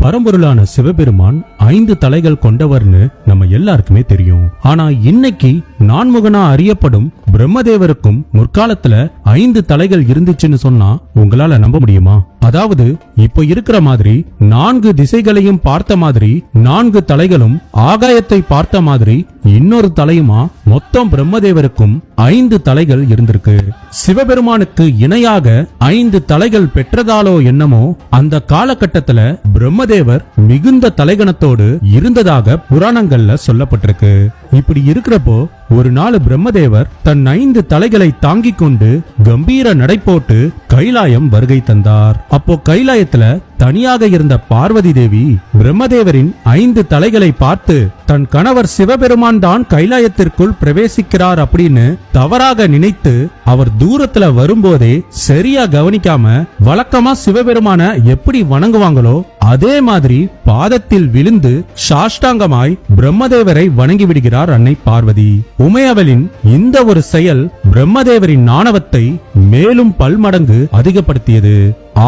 பரம்பொருளான சிவபெருமான் 5 தலைகள் கொண்டவர்னு நம்ம எல்லாருக்குமே தெரியும். ஆனா இன்னைக்கு நான்முகனா அறியப்படும் பிரம்மதேவருக்கும் முற்காலத்துல 5 தலைகள் இருந்துச்சுன்னு சொன்னா உங்களால நம்ப முடியுமா? அதாவது இப்ப இருக்கிற மாதிரி 4 திசைகளையும் பார்த்த மாதிரி 4 தலைகளும் ஆகாயத்தை பார்த்த மாதிரி இன்னொரு தலையுமா மொத்தம் பிரம்மதேவருக்கும் 5 தலைகள் இருந்திருக்கு. சிவபெருமானுக்கு இணையாக 5 தலைகள் பெற்றதாலோ என்னமோ அந்த காலகட்டத்துல பிரம்மதேவர் மிகுந்த தலைகணத்தோடு இருந்ததாக புராணங்கள்ல சொல்லப்பட்டிருக்கு. இப்படி இருக்கிறப்போ ஒரு நாள் பிரம்மதேவர் தன் 5 தலைகளை தாங்கிக் கொண்டு கம்பீர நடை போட்டு கைலாயம் வருகை தந்தார். அப்போ கைலாயத்துல தனியாக இருந்த பார்வதி தேவி பிரம்மதேவரின் 5 தலைகளை பார்த்து தன் கணவர் சிவபெருமான் தான் கைலாயத்திற்குள் பிரவேசிக்கிறார் அப்படின்னு தவறாக நினைத்து அவர் தூரத்துல வரும்போதே சரியா கவனிக்காம வழக்கமா சிவபெருமான எப்படி வணங்குவாங்களோ அதே மாதிரி பாதத்தில் விழுந்து சாஷ்டாங்கமாய் பிரம்மதேவரை வணங்கி விடுகிறார் அன்னை பார்வதி. உமையவளின் இந்த ஒரு செயல் பிரம்மதேவரின் ஆணவத்தை மேலும் பல்மடங்கு அதிகப்படுத்தியது.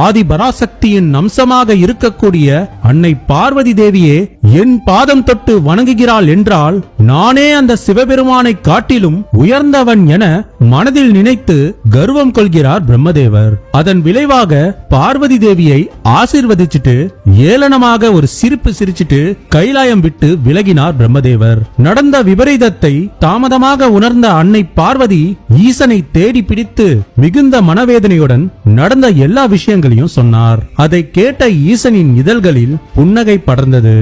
ஆதி பராசக்தியின் அம்சமாக இருக்கக்கூடிய அன்னை பார்வதி தேவியே என் பாதம் தொட்டு வணங்குகிறாள் என்றால் நானே அந்த சிவபெருமானை காட்டிலும் உயர்ந்தவன் என மனதில் நினைத்து கர்வம் கொள்கிறார் பிரம்மதேவர். அதன் விளைவாக பார்வதி தேவியை ஆசீர்வதிச்சுட்டு ஏளனமாக ஒரு சிரிப்பு சிரிச்சிட்டு கைலாயம் விட்டு விலகினார் பிரம்மதேவர். நடந்த விபரீதத்தை தாமதமாக உணர்ந்த அன்னை பார்வதி ஈசனை தேடி பிடித்து மிகுந்த மனவேதனையுடன் நடந்த எல்லா விஷயங்களையும் சொன்னார். அதை கேட்ட ஈசனின் இதழ்களில் புன்னகை படர்ந்தது.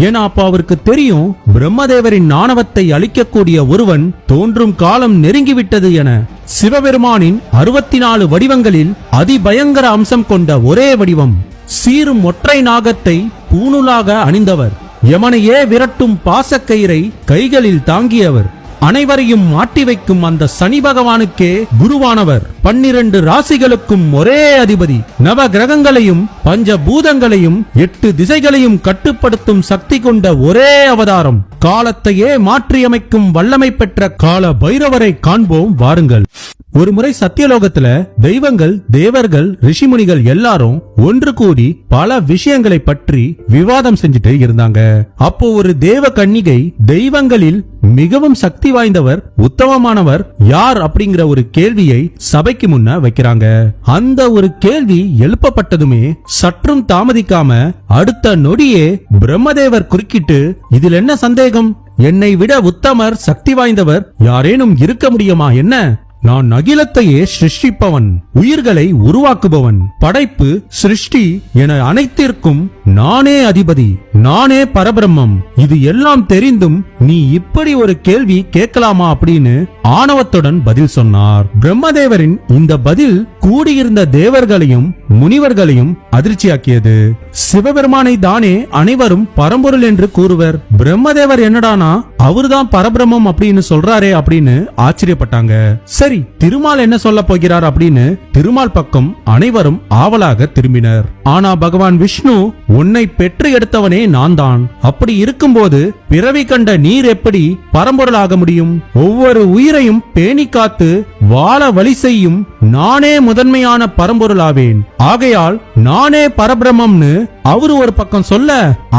ஏன்னா அப்ப அவருக்கு தெரியும் பிரம்மதேவரின் ஆணவத்தை அழிக்கக்கூடிய ஒருவன் தோன்றும் காலம் நெருங்கிவிட்டது என. சிவபெருமானின் 64 வடிவங்களில் அதிபயங்கர அம்சம் கொண்ட ஒரே வடிவம் சீரும் ஒற்றை நாகத்தை பூணுலாக அணிந்தவர், யமனையே விரட்டும் பாசக்கயிறை கைகளில் தாங்கியவர், அனைவரையும் மாட்டி வைக்கும் அந்த சனி பகவானுக்கே குருவானவர், 12 ராசிகளுக்கும் ஒரே அதிபதி, நவ கிரகங்களையும் பஞ்சபூதங்களையும் 8 திசைகளையும் கட்டுப்படுத்தும் சக்தி கொண்ட ஒரே அவதாரம், காலத்தையே மாற்றியமைக்கும் வல்லமை பெற்ற கால பைரவரை காண்போம் வாருங்கள். ஒருமுறை சத்தியலோகத்துல தெய்வங்கள், தேவர்கள், ரிஷிமுனிகள் எல்லாரும் ஒன்று கூடி பல விஷயங்களை பற்றி விவாதம் செஞ்சுட்டு இருந்தாங்க. அப்போ ஒரு தேவ கன்னிகை தெய்வங்களில் மிகவும் சக்தி வாய்ந்தவர், உத்தமமானவர் யார் அப்படிங்கிற ஒரு கேள்வியை சபைக்கு முன்ன வைக்கிறாங்க. அந்த ஒரு கேள்வி எழுப்பப்பட்டதுமே சற்றும் தாமதிக்காம அடுத்த நொடியே பிரம்மதேவர் குறுக்கிட்டு, இதில் என்ன சந்தேகம்? என்னை விட உத்தமர், சக்தி வாய்ந்தவர் யாரேனும் இருக்க முடியுமா என்ன? நான் அகிலத்தையே சிருஷ்டிப்பவன், உயிர்களை உருவாக்குபவன், படைப்பு சிருஷ்டி என அனைத்திற்கும் நானே அதிபதி, நானே பரபிரம்மம். இது எல்லாம் தெரிந்தும் நீ இப்படி ஒரு கேள்வி கேட்கலாமா அப்படின்னு ஆணவத்துடன் பதில் சொன்னார். பிரம்மதேவரின் இந்த பதில் கூடியிருந்த தேவர்களையும் முனிவர்களையும் அதிர்ச்சியாக்கியது. சிவபெருமானை தானே அனைவரும் பரம்பொருள் என்று கூறுவர், பிரம்மதேவர் என்னடானா அவர்தான் பரபிரம்மம் அப்படின்னு சொல்றாரே அப்படின்னு ஆச்சரியப்பட்டாங்க. சரி, திருமால் என்ன சொல்ல போகிறார் அப்படின்னு திருமால் பக்கம் அனைவரும் ஆவலாக திரும்பினர். ஆனா பகவான் விஷ்ணு, உன்னை பெற்று எடுத்தவனே நான் தான், அப்படி இருக்கும்போது பிறவி கண்ட நீர் எப்படி பரம்பொருளாக முடியும்? ஒவ்வொரு உயிரையும் பேணி காத்து வாழ வழி செய்யும் நானே முதன்மையான பரம்பொருளாவேன், ஆகையால் நானே பரபிரம்மம்னு அவரு ஒரு பக்கம் சொல்ல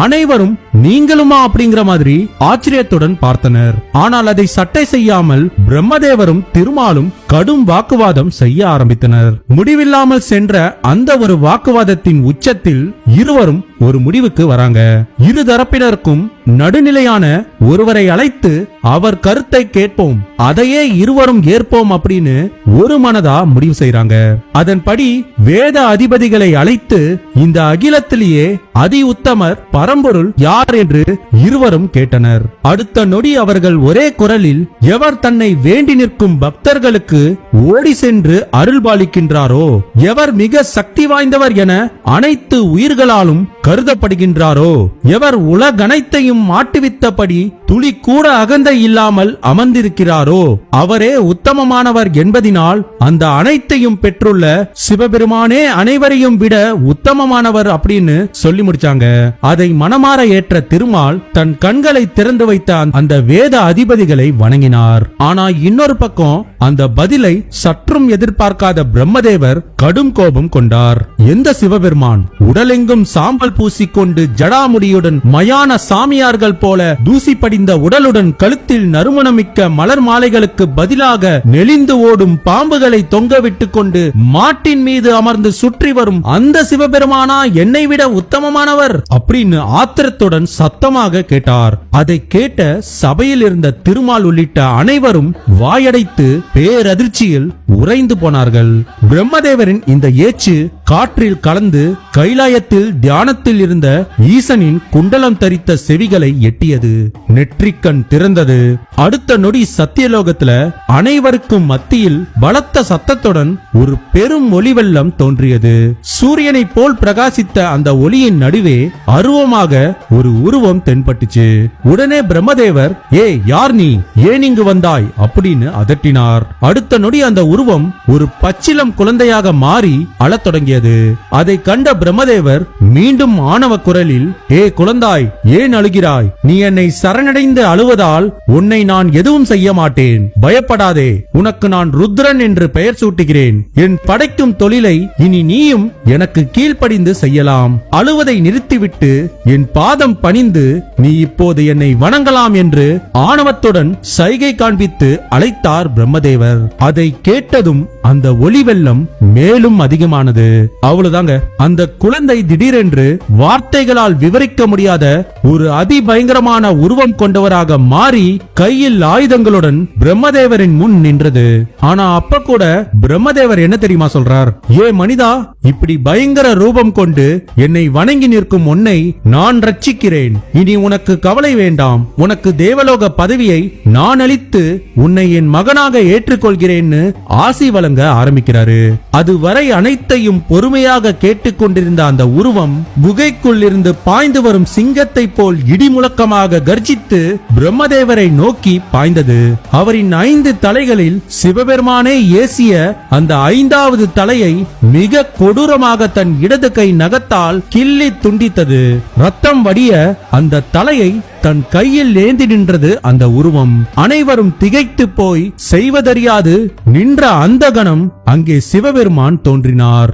அனைவரும் நீங்களுமா அப்படிங்கிற மாதிரி ஆச்சரியத்துடன் பார்த்தனர். ஆனால் அதை சட்டை செய்யாமல் பிரம்மதேவரும் திருமாலும் கடும் வாக்குவாதம் செய்ய ஆரம்பித்தனர். முடிவில்லாமல் சென்ற அந்த ஒரு வாக்குவாதத்தின் உச்சத்தில் இருவரும் ஒரு முடிவுக்கு வராங்க. இரு தரப்பினருக்கும் நடுநிலையான ஒருவரை அழைத்து அவர் கருத்தை கேட்போம், அதையே இருவரும் ஏற்போம் அப்படின்னு ஒரு மனதா முடிவு செய்றாங்க. அதன்படி வேத அதிபதிகளை அழைத்து இந்த அகிலத்திலேயே அதி உத்தமர் பரம்பொருள் யார் என்று இருவரும் கேட்டனர். அடுத்த நொடி அவர்கள் ஒரே குரலில், எவர் தன்னை வேண்டி நிற்கும் பக்தர்களுக்கு ஓடி சென்று அருள்பாலிக்கின்றாரோ, எவர் மிக சக்தி வாய்ந்தவர் என அனைத்து உயிர்களாலும் கருதப்படுகின்றாரோ, எவர் உலகனைத்தையும் மாட்டுவித்தபடி துளி கூட அகந்தை இல்லாமல் அமர்ந்திருக்கிறாரோ அவரே உத்தமமானவர் என்பதினால் அந்த அனைத்தையும் பெற்றுள்ள சிவபெருமானே அனைவரையும் விட உத்தமமானவர் அப்படின்னு சொல்லி முடிச்சாங்க. அதை மனமாற ஏற்ற திருமால் தன் கண்களை திறந்து வைத்த அந்த வேத அதிபதிகளை வணங்கினார். ஆனா இன்னொரு பக்கம் அந்த பதிலை சற்றும் எதிர்பார்க்காத பிரம்மதேவர் கடும் கோபம் கொண்டார். எந்த சிவபெருமான் உடலெங்கும் சாம்பல் பூசிக்கொண்டு ஜடாமுடியுடன் மயான சாமியார்கள் போல தூசி படிந்த உடலுடன் கழுத்தில் நறுமணமிக்க மலர் மாலைகளுக்கு பதிலாக நெளிந்து ஓடும் பாம்புகளை தொங்கவிட்டுக் கொண்டு மாட்டின் மீது அமர்ந்து சுற்றி வரும் அந்த சிவபெருமானா என்னை விட உத்தமமானவர் அப்படின்னு ஆத்திரத்துடன் சத்தமாக கேட்டார். அதை கேட்ட சபையில் இருந்த திருமால் உள்ளிட்ட அனைவரும் வாயடைத்து பேரதிர்ச்சியில் உறைந்து போனார்கள். பிரம்மதேவரின் இந்த ஏச்சு காற்றில் கலந்து கைலாயத்தில் தியானத்தில் இருந்த ஈசனின் குண்டலம் தரித்த செவிகளை எட்டியது. நெற்றிக்கண் திறந்தது. அடுத்த நொடி சத்தியலோகத்துல அனைவருக்கும் மத்தியில் பலத்த சத்தத்துடன் ஒரு பெரும் ஒளி வெள்ளம் தோன்றியது. சூரியனை போல் பிரகாசித்த அந்த ஒளியின் நடுவே அருவமாக ஒரு உருவம் தென்பட்டுச்சு. உடனே பிரம்மதேவர், யார் நீ, ஏன் இங்கு வந்தாய் அப்படின்னு அதட்டினார். அடுத்த நொடி அந்த உருவம் ஒரு பச்சிலம் குழந்தையாக மாறி அழத் தொடங்கியது. அதை கண்ட பிரம்மதேவர் மீண்டும் ஆணவ குரலில், குழந்தாய், ஏன் அழுகிறாய்? நீ என்னை சரணடைந்து அழுவதால் உன்னை நான் எதுவும் செய்ய மாட்டேன். பயப்படாதே, உனக்கு நான் ருத்ரன் என்று பெயர் சூட்டுகிறேன். என் படைக்கும் தொழிலை இனி நீயும் எனக்கு கீழ்ப்படிந்து செய்யலாம். அழுவதை நிறுத்திவிட்டு என் பாதம் பணிந்து நீ இப்போது என்னை வணங்கலாம் என்று ஆணவத்துடன் சைகை காண்பித்து அழைத்தார் பிரம்மதேவர். அதை கேட்டதும் அந்த ஒளி வெள்ளம் மேலும் அதிகமானது. அவ்வளவுதாங்க, அந்த குழந்தை திடீரென்று வார்த்தைகளால் விவரிக்க முடியாத ஒரு அதிபயங்கரமான உருவம் கொண்டவராக மாறி கையில் ஆயுதங்களுடன் பிரம்மதேவரின் முன் நின்றது. ஆனா அப்ப கூட பிரம்மதேவர் என்ன தெரியுமா சொல்றார்? மனிதா, இப்படி பயங்கர ரூபம் கொண்டு என்னை வணங்கி நிற்கும் உன்னை நான் ரட்சிக்கிறேன். இனி உனக்கு கவலை வேண்டாம். உனக்கு தேவலோக பதவியை நான் அளித்து உன்னை என் மகனாக ஏற்றுக்கொள்கிறேன்னு ஆசி வழங்க ஆரம்பிக்கிறாரு. அதுவரை அனைத்தையும் பொறுமையாக கேட்டுக்கொண்டிருந்த அந்த உருவம் குகைக்குள் இருந்து பாய்ந்து வரும் சிங்கத்தை போல் இடிமுழக்கமாக கர்ஜித்து பிரம்மதேவரை நோக்கி பாய்ந்தது. அவரின் 5 தலைகளில் சிவபெருமானே ஏசிய அந்த 5வது தலையை மிக கொடூரமாக தன் இடது கை நகத்தால் கிள்ளி துண்டித்தது. ரத்தம் வடிய அந்த தலையை தன் கையில் ஏந்தி நின்றது அந்த உருவம். அனைவரும் திகைத்து போய் செய்வதறியாது நின்ற அந்த கணம் அங்கே சிவபெருமான் தோன்றினார்.